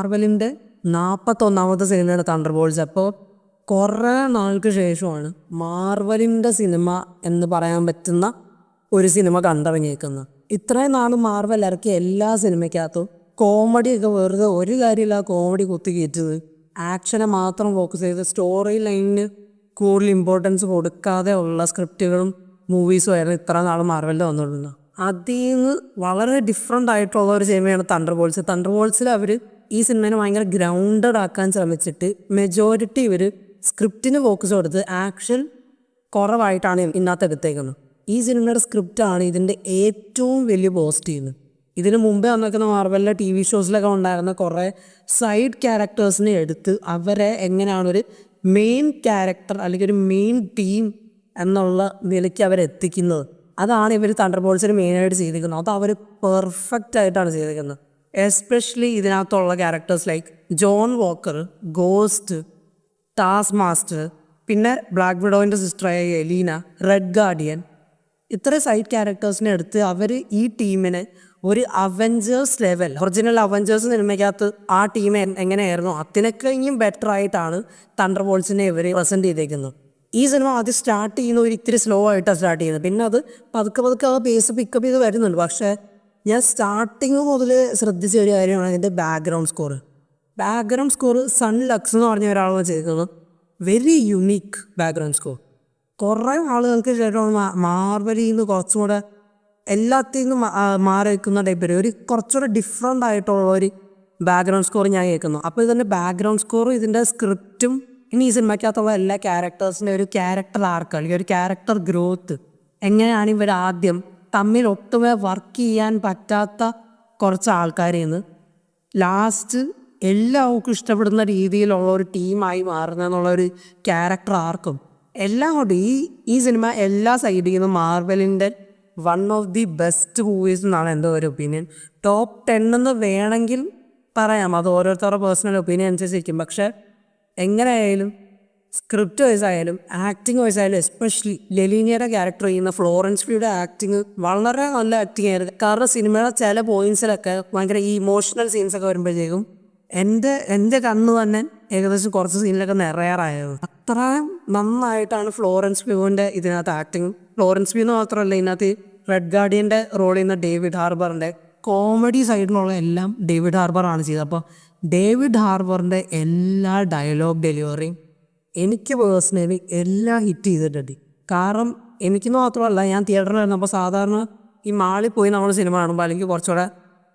മാർവലിൻ്റെ 41ാമത്തെ സിനിമയാണ് തണ്ടർബോൾട്സ്. അപ്പോൾ കുറേ നാൾക്ക് ശേഷമാണ് മാർവലിൻ്റെ സിനിമ എന്ന് പറയാൻ പറ്റുന്ന ഒരു സിനിമ കണ്ടിറങ്ങിയേക്കുന്നത്. ഇത്രയും നാൾ മാർവൽ ഇറക്കിയ എല്ലാ സിനിമയ്ക്കകത്തും കോമഡിയൊക്കെ വെറുതെ ഒരു കാര്യമില്ല കോമഡി കുത്തി കയറ്റത്, ആക്ഷനെ മാത്രം ഫോക്കസ് ചെയ്ത് സ്റ്റോറി ലൈനിന് കൂടുതൽ ഇമ്പോർട്ടൻസ് കൊടുക്കാതെ ഉള്ള സ്ക്രിപ്റ്റുകളും മൂവീസും ആയിരുന്നു ഇത്ര നാൾ മാർവലിൽ വന്നിട്ടുള്ളത്. അതിൽ നിന്ന് വളരെ ഡിഫറെൻ്റ് ആയിട്ടുള്ള ഒരു സിനിമയാണ് തണ്ടർബോൾട്സ്. തണ്ടർബോൾട്സിൽ അവർ ഈ സിനിമയെ ഭയങ്കര ഗ്രൗണ്ടഡ് ആക്കാൻ ശ്രമിച്ചിട്ട് മെജോറിറ്റി ഇവർ സ്ക്രിപ്റ്റിന് ഫോക്കസ് കൊടുത്ത് ആക്ഷൻ കുറവായിട്ടാണ് ഇതിനകത്ത് എടുത്തേക്കുന്നത്. ഈ സിനിമയുടെ സ്ക്രിപ്റ്റാണ് ഇതിൻ്റെ ഏറ്റവും വലിയ പോസിറ്റീവ്. ഇതിന് മുമ്പേ വന്നിരിക്കുന്ന മാർവലിലെ TV ഷോസിലൊക്കെ ഉണ്ടായിരുന്ന കുറേ സൈഡ് ക്യാരക്ടേഴ്സിനെ എടുത്ത് അവരെ എങ്ങനെയാണ് ഒരു മെയിൻ ക്യാരക്ടർ അല്ലെങ്കിൽ ഒരു മെയിൻ ടീം എന്നുള്ള നിലയ്ക്ക് അവരെത്തിക്കുന്നത്, അതാണ് ഇവർ തണ്ടർബോൾട്സിന് മെയിനായിട്ട് ചെയ്തിരിക്കുന്നത്. അത് അവർ പെർഫെക്റ്റ് ആയിട്ടാണ് ചെയ്തിരിക്കുന്നത്. എസ്പെഷ്യലി ഇതിനകത്തുള്ള characters like John Walker, ghost, task master, പിന്നെ ബ്ലാക്ക് വിഡോവിൻ്റെ സിസ്റ്ററായ എലീന, റെഡ് ഗാർഡിയൻ, ഇത്രയും സൈഡ് ക്യാരക്ടേഴ്സിനെ എടുത്ത് അവർ ഈ ടീമിനെ ഒരു അവഞ്ചേഴ്സ് ലെവൽ, ഒറിജിനൽ അവഞ്ചേഴ്സ് സിനിമയ്ക്കകത്ത് ആ ടീം എങ്ങനെയായിരുന്നു അതിനൊക്കെയും ബെറ്റർ ആയിട്ടാണ് തണ്ടർബോൾട്സിനെ ഇവർ പ്രസൻറ്റ് ചെയ്തേക്കുന്നത്. ഈ സിനിമ ആദ്യം സ്റ്റാർട്ട് ചെയ്യുന്ന ഒരു ഇത്തിരി സ്ലോ ആയിട്ടാണ് സ്റ്റാർട്ട് ചെയ്യുന്നത്, പിന്നെ അത് പതുക്കെ ആ പേസ് പിക്കപ്പ് ചെയ്ത് വരുന്നുണ്ട്. പക്ഷേ ഞാൻ സ്റ്റാർട്ടിങ് മുതൽ ശ്രദ്ധിച്ച ഒരു കാര്യമാണ് അതിൻ്റെ ബാക്ക്ഗ്രൗണ്ട് സ്കോർ. സൺ ലക്സ് എന്ന് പറഞ്ഞ ഒരാളാണ് ചെയ്തത്. Very unique background score. കുറേ ആളുകൾക്ക് ശേഷം മാർവലിൽ നിന്ന് കുറച്ചുകൂടെ എല്ലാത്തിൽ നിന്നും മാറി വയ്ക്കുന്ന ടൈപ്പ് ഒരു കുറച്ചുകൂടെ ഡിഫറെൻ്റ് ആയിട്ടുള്ള ഒരു ബാക്ക്ഗ്രൗണ്ട് സ്കോർ ഞാൻ കേൾക്കുന്നു. അപ്പോൾ ഇതിൻ്റെ ബാക്ക്ഗ്രൗണ്ട് സ്കോറും ഇതിൻ്റെ സ്ക്രിപ്റ്റും ഇനി ഈ സിനിമയ്ക്കകത്തുള്ള എല്ലാ ക്യാരക്ടേഴ്സിൻ്റെ ഒരു ക്യാരക്ടർ ആർക്ക് അല്ലെങ്കിൽ ഒരു ക്യാരക്ടർ ഗ്രോത്ത്, എങ്ങനെയാണ് ഇവർ ആദ്യം തമ്മിൽ ഒട്ടുമേ വർക്ക് ചെയ്യാൻ പറ്റാത്ത കുറച്ച് ആൾക്കാരിൽ നിന്ന് ലാസ്റ്റ് എല്ലാവർക്കും ഇഷ്ടപ്പെടുന്ന രീതിയിലുള്ള ഒരു ടീമായി മാറുന്നതെന്നുള്ളൊരു ക്യാരക്ടർ ആർക്കും എല്ലാം കൊണ്ട് ഈ സിനിമ എല്ലാ സൈഡിൽ നിന്നും മാർവലിൻ്റെ one of the best movies എന്നാണ് എൻ്റെ ഒരു ഒപ്പീനിയൻ. ടോപ്പ് 10 എന്ന് വേണമെങ്കിൽ പറയാം, അത് ഓരോരുത്തരുടെ പേഴ്സണൽ ഒപ്പീനിയൻ അനുസരിച്ചിരിക്കും. പക്ഷേ എങ്ങനെയായാലും സ്ക്രിപ്റ്റ് വൈസ് ആയാലും ആക്ടിങ് വൈസ് ആയാലും എസ്പെഷ്യലി ലെലീനയുടെ ക്യാരക്ടർ ചെയ്യുന്ന ഫ്ലോറൻസ് പ്യൂയുടെ ആക്ടിങ് വളരെ നല്ല ആക്ടിങ് ആയിരുന്നു. കാരണം സിനിമയുടെ ചില പോയിൻറ്റ്സിലൊക്കെ ഭയങ്കര ഈ ഇമോഷണൽ സീൻസൊക്കെ വരുമ്പോഴത്തേക്കും എൻ്റെ കണ്ണ് തന്നെ ഏകദേശം കുറച്ച് സീനിലൊക്കെ നിറയാറായത്. അത്രയും നന്നായിട്ടാണ് ഫ്ലോറൻസ് പ്യൂവിൻ്റെ ഇതിനകത്ത് ആക്ടിങ്. ഫ്ലോറൻസ് പ്യൂ എന്ന് മാത്രമല്ല, ഇതിനകത്ത് റെഡ് ഗാർഡിയൻ്റെ റോൾ ചെയ്യുന്ന ഡേവിഡ് ഹാർബറിൻ്റെ കോമഡി സൈഡിലുള്ള എല്ലാം ഡേവിഡ് ഹാർബറാണ് ചെയ്തത്. അപ്പോൾ ഡേവിഡ് ഹാർബറിൻ്റെ എല്ലാ ഡയലോഗ് ഡെലിവറിയും എനിക്ക് പേഴ്സണലി എല്ലാം ഹിറ്റ് ചെയ്തിട്ടുണ്ട്. കാരണം എനിക്ക് മാത്രമല്ല, ഞാൻ തിയേറ്ററിൽ വരുന്നപ്പോൾ സാധാരണ ഈ മാളിൽ പോയി നമ്മൾ സിനിമ കാണുമ്പോൾ അല്ലെങ്കിൽ കുറച്ചുകൂടെ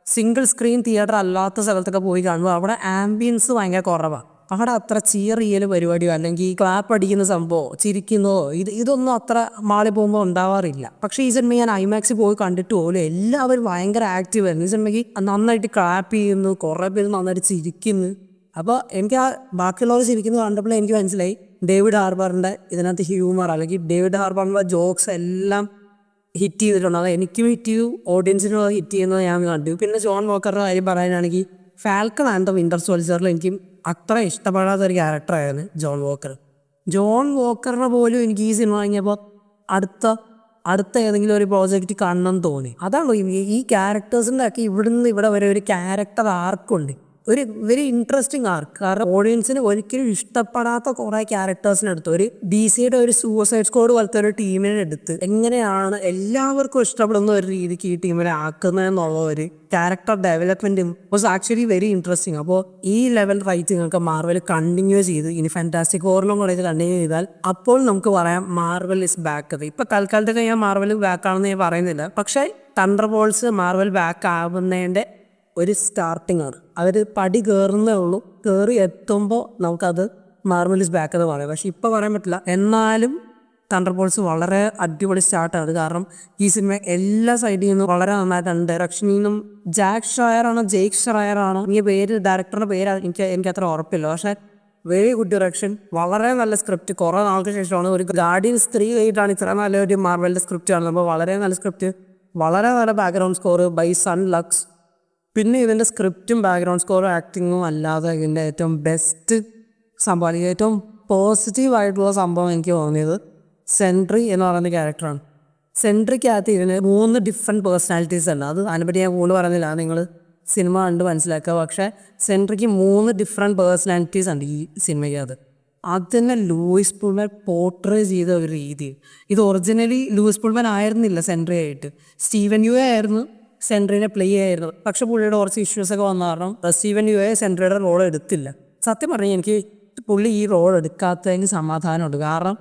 സിംഗിൾ സ്ക്രീൻ തിയേറ്റർ അല്ലാത്ത സ്ഥലത്തൊക്കെ പോയി കാണുമ്പോൾ അവിടെ ആംബിയൻസ് ഭയങ്കര കുറവാണ്. അവിടെ അത്ര ചീറിയൽ പരിപാടിയോ അല്ലെങ്കിൽ ക്ലാപ്പ് അടിക്കുന്ന സംഭവമോ ചിരിക്കുന്നതോ ഇതൊന്നും അത്ര മാളിൽ പോകുമ്പോൾ ഉണ്ടാവാറില്ല. പക്ഷേ ഈ സിനിമ ഞാൻ ഐമാക്സിൽ പോയി കണ്ടിട്ട് പോലും എല്ലാവരും ഭയങ്കര ആക്റ്റീവ് ആയിരുന്നു. ഈ സിനിമയ്ക്ക് നന്നായിട്ട് ക്ലാപ്പ് ചെയ്യുന്നു, കുറേ പേര് നന്നായിട്ട് ചിരിക്കുന്നു. അപ്പോൾ എനിക്ക് ആ ബാക്കിയുള്ളവർ ചിരിക്കുന്നത് കണ്ടപ്പോൾ എനിക്ക് മനസ്സിലായി ഡേവിഡ് ഹാർബറിൻ്റെ ഇതിനകത്ത് ഹ്യൂമർ അല്ലെങ്കിൽ ഡേവിഡ് ഹാർബറിൻ്റെ ജോക്സ് എല്ലാം ഹിറ്റ് ചെയ്തിട്ടുണ്ട്. അത് എനിക്കും ഹിറ്റ് ചെയ്തു, ഓഡിയൻസിനും അത് ഹിറ്റ് ചെയ്യുന്നത് ഞാൻ കണ്ടു. പിന്നെ ജോൺ വോക്കറുടെ കാര്യം പറയാനാണെങ്കിൽ ഫാൽക്കൺ ആൻഡ് ദ വിൻ്റർ സോൾജറിൽ എനിക്കും അത്ര ഇഷ്ടപ്പെടാത്ത ഒരു ക്യാരക്ടറായിരുന്നു ജോൺ വോക്കറിനെ പോലും എനിക്ക് ഈ സിനിമ കഴിഞ്ഞപ്പോൾ അടുത്ത ഏതെങ്കിലും ഒരു പ്രോജക്റ്റ് കാണണം തോന്നി. അതാണ് ഈ ക്യാരക്ടേഴ്സിൻ്റെ ഒക്കെ ഇവിടുന്ന് ഇവിടെ വരെ ഒരു ക്യാരക്ടർ ആർക്കുണ്ട്, ഒരു വെരി ഇൻട്രസ്റ്റിംഗ് ആർക്ക്. കാരണം ഓഡിയൻസിന് ഒരിക്കലും ഇഷ്ടപ്പെടാത്ത കുറേ ക്യാരക്ടേഴ്സിനെ എടുത്ത് ഒരു DC-യുടെ ഒരു സൂസൈഡ് സ്ക്വാഡ് പോലത്തെ ഒരു ടീമിനെ എടുത്ത് എങ്ങനെയാണ് എല്ലാവർക്കും ഇഷ്ടപ്പെടുന്ന ഒരു രീതിക്ക് ഈ ടീമിനെ ആക്കുന്നതെന്നുള്ള ഒരു ക്യാരക്ടർ ഡെവലപ്മെൻറ്റും വാസ് ആക്ച്വലി വെരി ഇൻട്രസ്റ്റിംഗ്. അപ്പോൾ ഈ ലെവൽ റൈറ്റിംഗ് ഒക്കെ മാർവൽ കണ്ടിന്യൂ ചെയ്ത് ഇനി ഫാന്റാസ്റ്റിക് ഫോറിലും കൂടെ ഇത് കണ്ടിന്യൂ ചെയ്താൽ അപ്പോൾ നമുക്ക് പറയാം മാർവൽ ഇസ് ബാക്ക്. ഇപ്പോൾ തൽക്കാലത്തൊക്കെ ഞാൻ മാർവൽ ബാക്ക് ആണെന്ന് ഞാൻ പറയുന്നില്ല, പക്ഷേ തണ്ടർബോൾട്സ് മാർവൽ ബാക്ക് ആവുന്നതിൻ്റെ ഒരു സ്റ്റാർട്ടിംഗ് ആണ്. അവർ പടി കയറുന്നേ ഉള്ളൂ, കയറി എത്തുമ്പോൾ നമുക്കത് മാർവൽ ഇസ് ബാക്ക് എന്ന് പറയാം. പക്ഷെ ഇപ്പോൾ പറയാൻ പറ്റില്ല. എന്നാലും തണ്ടർബോൾട്സ് വളരെ അടിപൊളി സ്റ്റാർട്ടാണ്. കാരണം ഈ സിനിമ എല്ലാ സൈഡിൽ നിന്നും വളരെ നന്നായിട്ടാണ്. ഡയറക്ഷനിൽ നിന്നും ജേക്ക് ഷ്രയർ ആണോ ഈ ഡയറക്ടറുടെ പേര് എനിക്ക് അത്ര ഉറപ്പില്ല. പക്ഷേ വെരി ഗുഡ് ഡയറക്ഷൻ, വളരെ നല്ല സ്ക്രിപ്റ്റ്. കുറേ നാൾക്ക് ശേഷമാണ് ഒരു ഗാർഡിയൻ സ്ത്രീ ആയിട്ടാണ് ഇത്ര നല്ലൊരു മാർവലിൻ്റെ സ്ക്രിപ്റ്റ് കാണുന്നത്. വളരെ നല്ല സ്ക്രിപ്റ്റ്, വളരെ നല്ല background score by Sun Lux. പിന്നെ ഇതിൻ്റെ സ്ക്രിപ്റ്റും ബാക്ക്ഗ്രൗണ്ട് സ്കോറും ആക്ടിങ്ങും അല്ലാതെ ഇതിൻ്റെ ഏറ്റവും ബെസ്റ്റ് സംഭവം അല്ലെങ്കിൽ ഏറ്റവും പോസിറ്റീവായിട്ടുള്ള സംഭവം എനിക്ക് തോന്നിയത് സെൻട്രി എന്ന് പറയുന്ന ക്യാരക്ടറാണ്. സെൻട്രിക്കകത്ത് ഇതിന് 3 ഡിഫറെൻറ്റ് പേഴ്സണാലിറ്റീസ് ഉണ്ട്. അത് അതിനെപ്പറ്റി ഞാൻ കൂടുതൽ പറയുന്നില്ല, നിങ്ങൾ സിനിമ കണ്ട് മനസ്സിലാക്കുക. പക്ഷേ സെൻട്രിക്ക് 3 ഡിഫറെൻറ്റ് പേഴ്സണാലിറ്റീസ് ഉണ്ട് ഈ സിനിമയ്ക്കകത്ത്. അത് തന്നെ ലൂയിസ് പുൾമാൻ പോർട്രേ ചെയ്ത ഒരു രീതി. ഇത് ഒറിജിനലി ലൂയിസ് പുൾമാൻ ആയിരുന്നില്ല സെൻട്രി ആയിട്ട്, സ്റ്റീവൻ യു ആയിരുന്നു സെൻട്രിനെ പ്ലേ ആയിരുന്നത്. പക്ഷെ പുള്ളിയുടെ കുറച്ച് ഇഷ്യൂസൊക്കെ വന്ന കാരണം സ്റ്റീവൻ യു സെൻട്രിയുടെ റോൾ എടുത്തില്ല. സത്യം പറഞ്ഞാൽ എനിക്ക് പുള്ളി ഈ റോൾ എടുക്കാത്തതിന് സമാധാനമുണ്ട്. കാരണം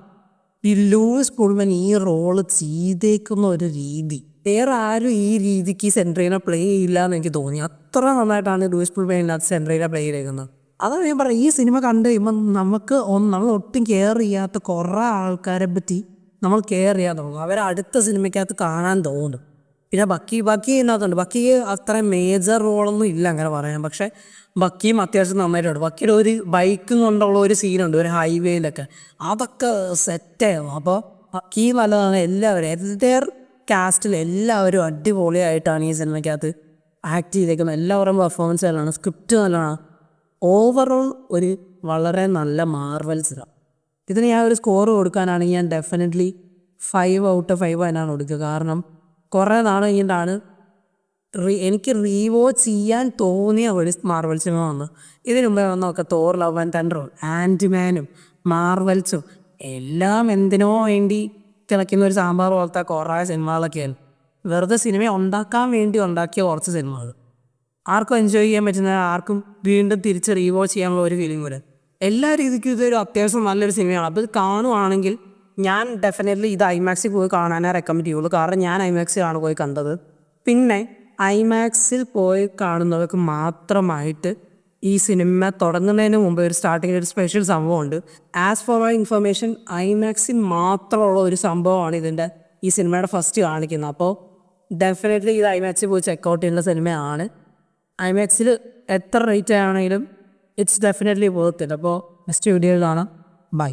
ഈ ലൂയിസ് പുൾമാൻ ഈ റോള് ചെയ്തേക്കുന്ന ഒരു രീതി വേറെ ആരും ഈ രീതിക്ക് സെൻട്രീനെ പ്ലേ ചെയ്യില്ല എന്ന് എനിക്ക് തോന്നി. അത്ര നന്നായിട്ടാണ് ലൂയിസ് പുൾമാൻ ഇതിനകത്ത് സെൻട്രീനെ പ്ലേ ചെയ്തേക്കുന്നത്. അതാണ് ഞാൻ പറയാം, ഈ സിനിമ കണ്ട് കഴിയുമ്പോൾ നമുക്ക് നമ്മൾ ഒട്ടും കെയർ ചെയ്യാത്ത കുറേ ആൾക്കാരെ പറ്റി നമ്മൾ കെയർ ചെയ്യാൻ തോന്നും. അവരെ അടുത്ത സിനിമയ്ക്കകത്ത് കാണാൻ തോന്നും. പിന്നെ ബക്കി ഇതിനകത്തുണ്ട്. ബക്കിക്ക് അത്ര മേജർ റോളൊന്നും ഇല്ല അങ്ങനെ പറയാം. പക്ഷേ ബക്കിയും അത്യാവശ്യം നന്നായിട്ടുണ്ട്. ബക്കിയുടെ ഒരു ബൈക്കും കൊണ്ടുള്ള ഒരു സീനുണ്ട് ഒരു ഹൈവേയിലൊക്കെ, അതൊക്കെ സെറ്റായിരുന്നു. അപ്പോൾ ബക്കി നല്ലതാണ്. എല്ലാവരും എൻ്റെ കാസ്റ്റിൽ എല്ലാവരും അടിപൊളിയായിട്ടാണ് ഈ സിനിമയ്ക്കകത്ത് ആക്ട് ചെയ്തേക്കുന്നത്. എല്ലാവരും പെർഫോമൻസ് നല്ലതാണ്, സ്ക്രിപ്റ്റ് നല്ലതാണ്. ഓവറോൾ ഒരു വളരെ നല്ല മാർവൽസ്. ഇതിന് ഞാൻ ഒരു സ്കോർ കൊടുക്കാനാണെങ്കിൽ ഞാൻ ഡെഫിനറ്റ്ലി 5 ഔട്ട് ഓഫ് 5 അതിനാണ് കൊടുക്കുക. കാരണം കുറേ നാൾ കഴിഞ്ഞിട്ടാണ് എനിക്ക് റീവാച്ച് ചെയ്യാൻ തോന്നിയ ഒരു മാർവൽ സിനിമ വന്നു. ഇതിനു മുമ്പേ വന്നൊക്കെ തോർ ലവ് ആൻഡ് തണ്ടറും ആൻറ്റിമാനും മാർവൽസും എല്ലാം എന്തിനോ വേണ്ടി തിളയ്ക്കുന്ന ഒരു സാമ്പാർ പോലത്തെ കുറേ സിനിമകളൊക്കെയാണ്. വെറുതെ സിനിമ ഉണ്ടാക്കാൻ വേണ്ടി ഉണ്ടാക്കിയ കുറച്ച് സിനിമകൾ, ആർക്കും എൻജോയ് ചെയ്യാൻ പറ്റുന്ന, ആർക്കും വീണ്ടും തിരിച്ച് റീവാച്ച് ചെയ്യാനുള്ള ഒരു ഫീലിംഗ് വരെ. എല്ലാ രീതിക്കും ഇതൊരു അത്യാവശ്യം നല്ലൊരു സിനിമയാണ്. അപ്പോൾ ഇത് കാണുവാണെങ്കിൽ ഞാൻ ഡെഫിനറ്റ്ലി ഇത് ഐമാക്സിൽ പോയി കാണാനേ റെക്കമെൻഡ് ചെയ്യുള്ളൂ. കാരണം ഞാൻ ഐമാക്സിലാണ് പോയി കണ്ടത്. പിന്നെ ഐമാക്സിൽ പോയി കാണുന്നവർക്ക് മാത്രമായിട്ട് ഈ സിനിമ തുടങ്ങുന്നതിന് മുമ്പ് ഒരു സ്റ്റാർട്ടിങ്ങിൽ ഒരു സ്പെഷ്യൽ സംഭവമുണ്ട്. ആസ് ഫോർ മൈ ഇൻഫർമേഷൻ ഐമാക്സിൽ മാത്രമുള്ള ഒരു സംഭവമാണ് ഈ സിനിമയുടെ ഫസ്റ്റ് കാണിക്കുന്നത്. അപ്പോൾ ഡെഫിനറ്റ്ലി ഇത് ഐമാക്സിൽ പോയി ചെക്കൗട്ട് ചെയ്യുന്ന സിനിമയാണ്. ഐമാക്സിൽ എത്ര റേറ്റ് ആണെങ്കിലും ഇറ്റ്സ് ഡെഫിനറ്റ്ലി വർത്ത് ഇറ്റ്. അപ്പോൾ നെക്സ്റ്റ് വീഡിയോയിൽ കാണാം. ബൈ.